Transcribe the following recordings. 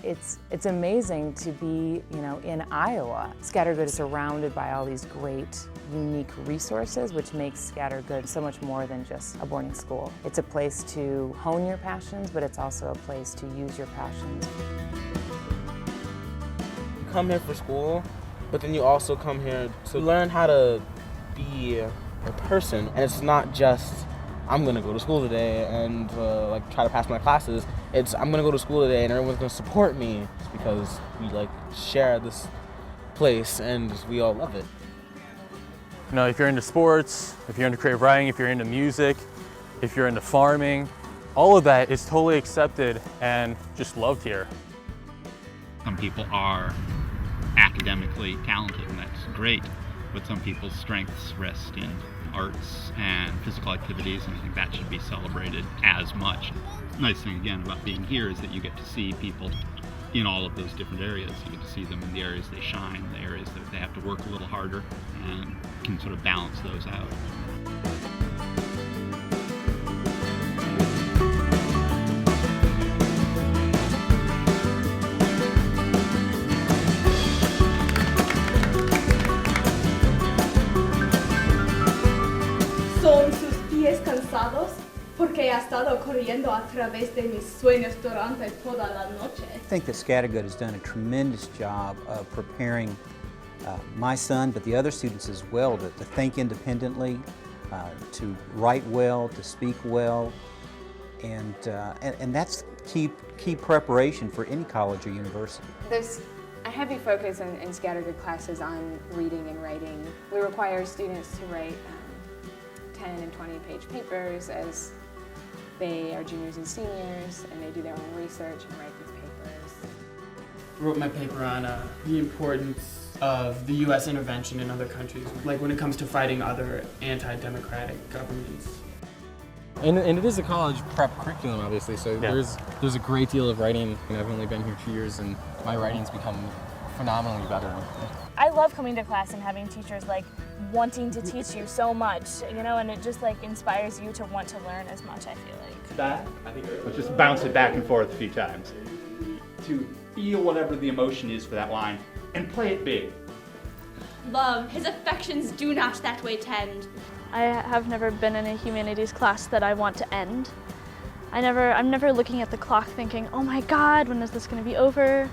it's amazing to be, in Iowa. Scattergood is surrounded by all these great, unique resources, which makes Scattergood so much more than just a boarding school. It's a place to hone your passions, but it's also a place to use your passions. You come here for school, but then you also come here to learn how to be a person. And it's not just, I'm gonna go to school today and try to pass my classes. It's, I'm gonna go to school today and everyone's gonna support me because we share this place and we all love it. If you're into sports, if you're into creative writing, if you're into music, if you're into farming, all of that is totally accepted and just loved here. Some people are academically talented, and that's great, but some people's strengths rest in arts and physical activities, and I think that should be celebrated as much. The nice thing, again, about being here is that you get to see people in all of those different areas. You get to see them in the areas they shine, the areas that they have to work a little harder, and can sort of balance those out. Son sus pies cansados porque he estado corriendo a través de mis sueños durante toda la noche. I think that Scattergood has done a tremendous job of preparing my son, but the other students as well, to think independently, to write well, to speak well, and that's key preparation for any college or university. There's a heavy focus in Scattergood classes on reading and writing. We require students to write 10 and 20-page papers as they are juniors and seniors, and they do their own research and write these papers. I wrote my paper on the importance of the U.S. intervention in other countries, like when it comes to fighting other anti-democratic governments. And it is a college prep curriculum, obviously, so yeah. There's a great deal of writing. I've only been here 2 years, and my writing's become phenomenally better. I love coming to class and having teachers wanting to teach you so much, and it just inspires you to want to learn as much, I feel like. That, let's just bounce it back and forth a few times. To feel whatever the emotion is for that line and play it big. Love, his affections do not that way tend. I have never been in a humanities class that I want to end. I'm never looking at the clock thinking, oh my God, when is this going to be over?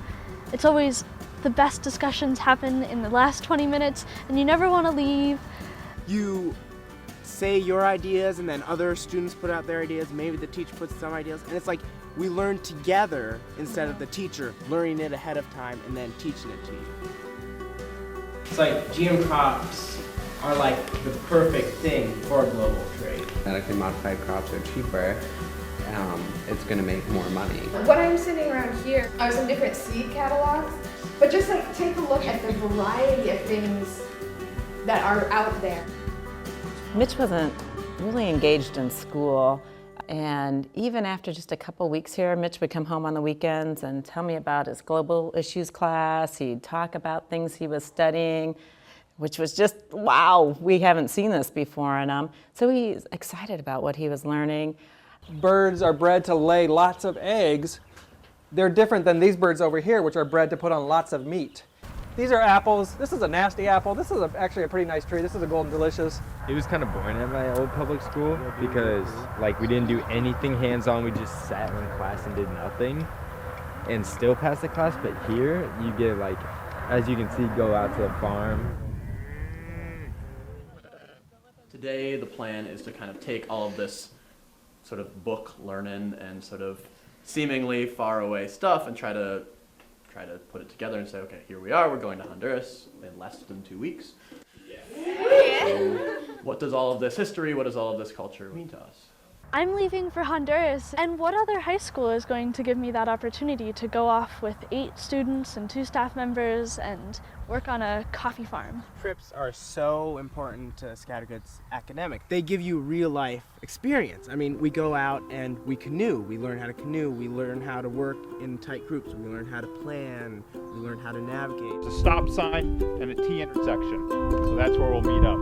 It's always the best discussions happen in the last 20 minutes, and you never want to leave. You say your ideas, and then other students put out their ideas. Maybe the teacher puts some ideas, and it's like we learn together instead of the teacher learning it ahead of time and then teaching it to you. It's like GM crops are the perfect thing for global trade. Genetically modified crops are cheaper. It's going to make more money. What I'm sitting around here are some different seed catalogs, but just take a look at the variety of things that are out there. Mitch wasn't really engaged in school, and even after just a couple weeks here, Mitch would come home on the weekends and tell me about his global issues class. He'd talk about things he was studying, which was just, wow, we haven't seen this before in him. So he's excited about what he was learning. Birds are bred to lay lots of eggs. They're different than these birds over here, which are bred to put on lots of meat. These are apples. This is a nasty apple. This is actually a pretty nice tree. This is a Golden Delicious. It was kind of boring at my old public school because we didn't do anything hands-on. We just sat in class and did nothing and still passed the class. But here you get as you can see, go out to the farm. Today the plan is to kind of take all of this sort of book learning and sort of seemingly far away stuff and try to put it together and say, okay, here we are, we're going to Honduras in less than 2 weeks. Yeah. So what does all of this history, what does all of this culture mean to us? I'm leaving for Honduras, and what other high school is going to give me that opportunity to go off with 8 students and 2 staff members and work on a coffee farm? Trips are so important to Scattergood's academic. They give you real life experience. I mean, we go out and we canoe. We learn how to canoe. We learn how to work in tight groups. We learn how to plan. We learn how to navigate. There's a stop sign and a T intersection, so that's where we'll meet up.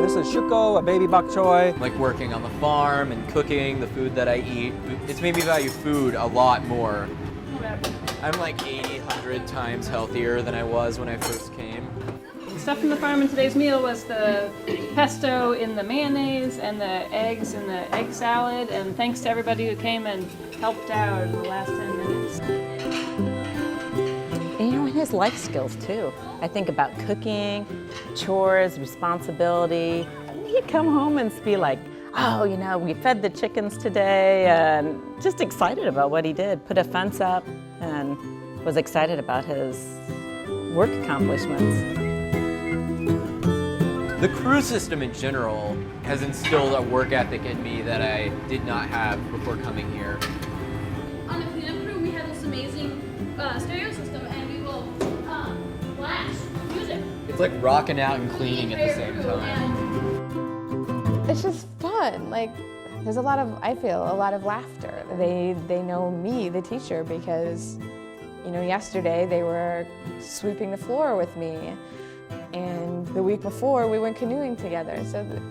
This is shuko, a baby bok choy. Like working on the farm and cooking the food that I eat. It's made me value food a lot more. I'm like 80, 100 times healthier than I was when I first came. Stuff from the farm in today's meal was the pesto in the mayonnaise and the eggs in the egg salad, and thanks to everybody who came and helped out in the last 10 minutes. And you know, and his life skills too. I think about cooking, chores, responsibility. He'd come home and be like, oh, you know, we fed the chickens today, and just excited about what he did. Put a fence up and was excited about his work accomplishments. The crew system in general has instilled a work ethic in me that I did not have before coming here. On the cleanup crew, we have this amazing stereo system, and we will blast music. It's like rocking out and cleaning at the same time. It's just fun. Like, there's a lot of laughter. They know me, the teacher, because, you know, yesterday they were sweeping the floor with me. And the week before, we went canoeing together, so that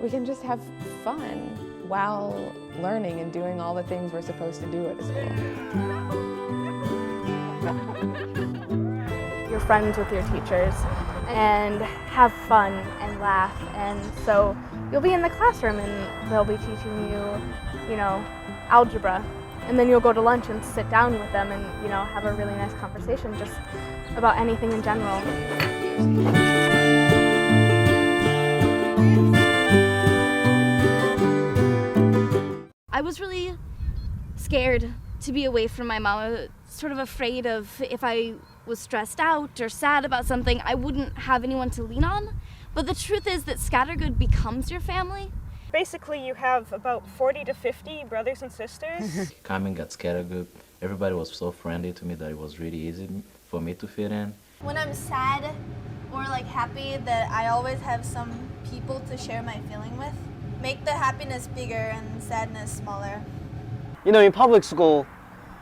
we can just have fun while learning and doing all the things we're supposed to do at school. You're friends with your teachers and have fun and laugh, and so you'll be in the classroom and they'll be teaching you, you know, algebra, and then you'll go to lunch and sit down with them and, you know, have a really nice conversation just about anything in general. I was really scared to be away from my mom. I was sort of afraid of if I was stressed out or sad about something, I wouldn't have anyone to lean on. But the truth is that Scattergood becomes your family. Basically, you have about 40 to 50 brothers and sisters. Coming at Scattergood, everybody was so friendly to me that it was really easy for me to fit in. When I'm sad or like happy, that I always have some people to share my feeling with. Make the happiness bigger and sadness smaller. You know, in public school,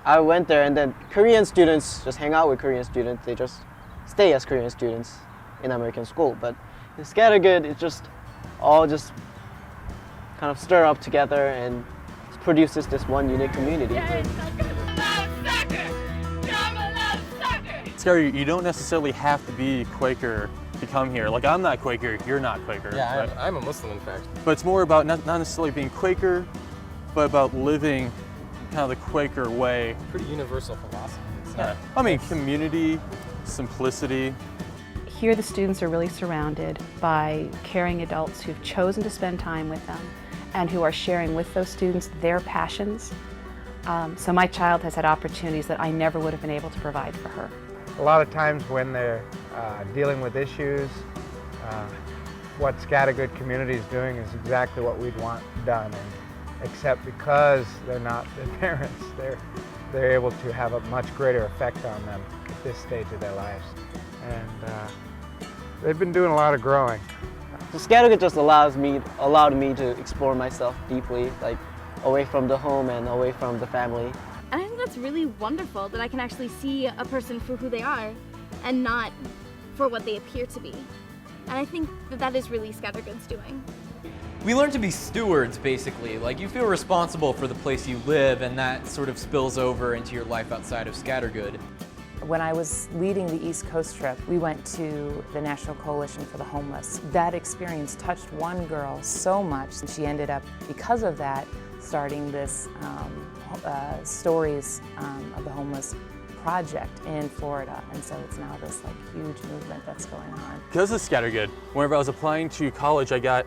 I went there and then Korean students just hang out with Korean students. They just stay as Korean students in American school. But in Scattergood, it's just all just kind of stir up together and produces this one unique community. Scary, you don't necessarily have to be Quaker to come here. Like, I'm not Quaker, you're not Quaker. Yeah, right? I'm a Muslim, in fact. But it's more about not necessarily being Quaker, but about living kind of the Quaker way. Pretty universal philosophy. Yeah. I mean, community, simplicity. Here the students are really surrounded by caring adults who've chosen to spend time with them and who are sharing with those students their passions. So my child has had opportunities that I never would have been able to provide for her. A lot of times when they're dealing with issues, what Scattergood community is doing is exactly what we'd want done. And except because they're not their parents, they're able to have a much greater effect on them at this stage of their lives. And they've been doing a lot of growing. So Scattergood just allowed me to explore myself deeply, like away from the home and away from the family. And I think that's really wonderful that I can actually see a person for who they are and not for what they appear to be. And I think that that is really Scattergood's doing. We learn to be stewards, basically. Like, you feel responsible for the place you live, and that sort of spills over into your life outside of Scattergood. When I was leading the East Coast trip, we went to the National Coalition for the Homeless. That experience touched one girl so much, and she ended up, because of that, starting this Stories of the Homeless project in Florida. And so it's now this huge movement that's going on. Because of Scattergood, whenever I was applying to college, I got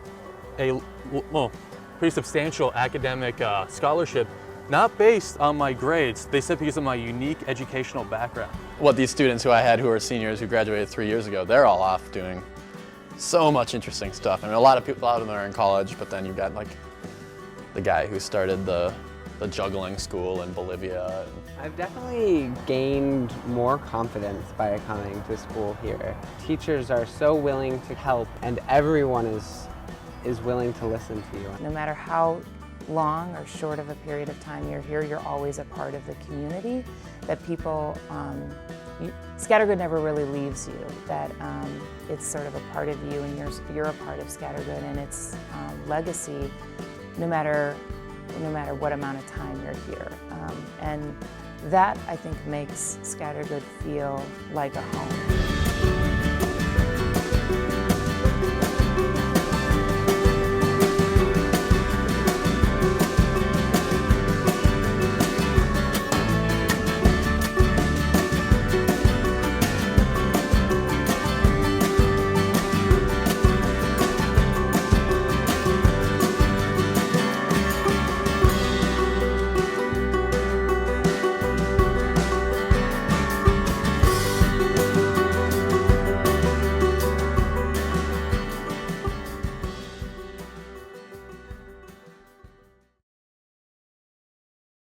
a pretty substantial academic scholarship, not based on my grades. They said because of my unique educational background. What these students who I had who are seniors who graduated 3 years ago, they're all off doing so much interesting stuff. I mean, a lot of them are in college, but then you've got like the guy who started the juggling school in Bolivia. I've definitely gained more confidence by coming to school here. Teachers are so willing to help, and everyone is willing to listen to you. No matter how long or short of a period of time you're here, you're always a part of the community that people Scattergood never really leaves you, that it's sort of a part of you, and you're a part of Scattergood and its legacy, no matter what amount of time you're here. And that, I think, makes Scattergood feel like a home.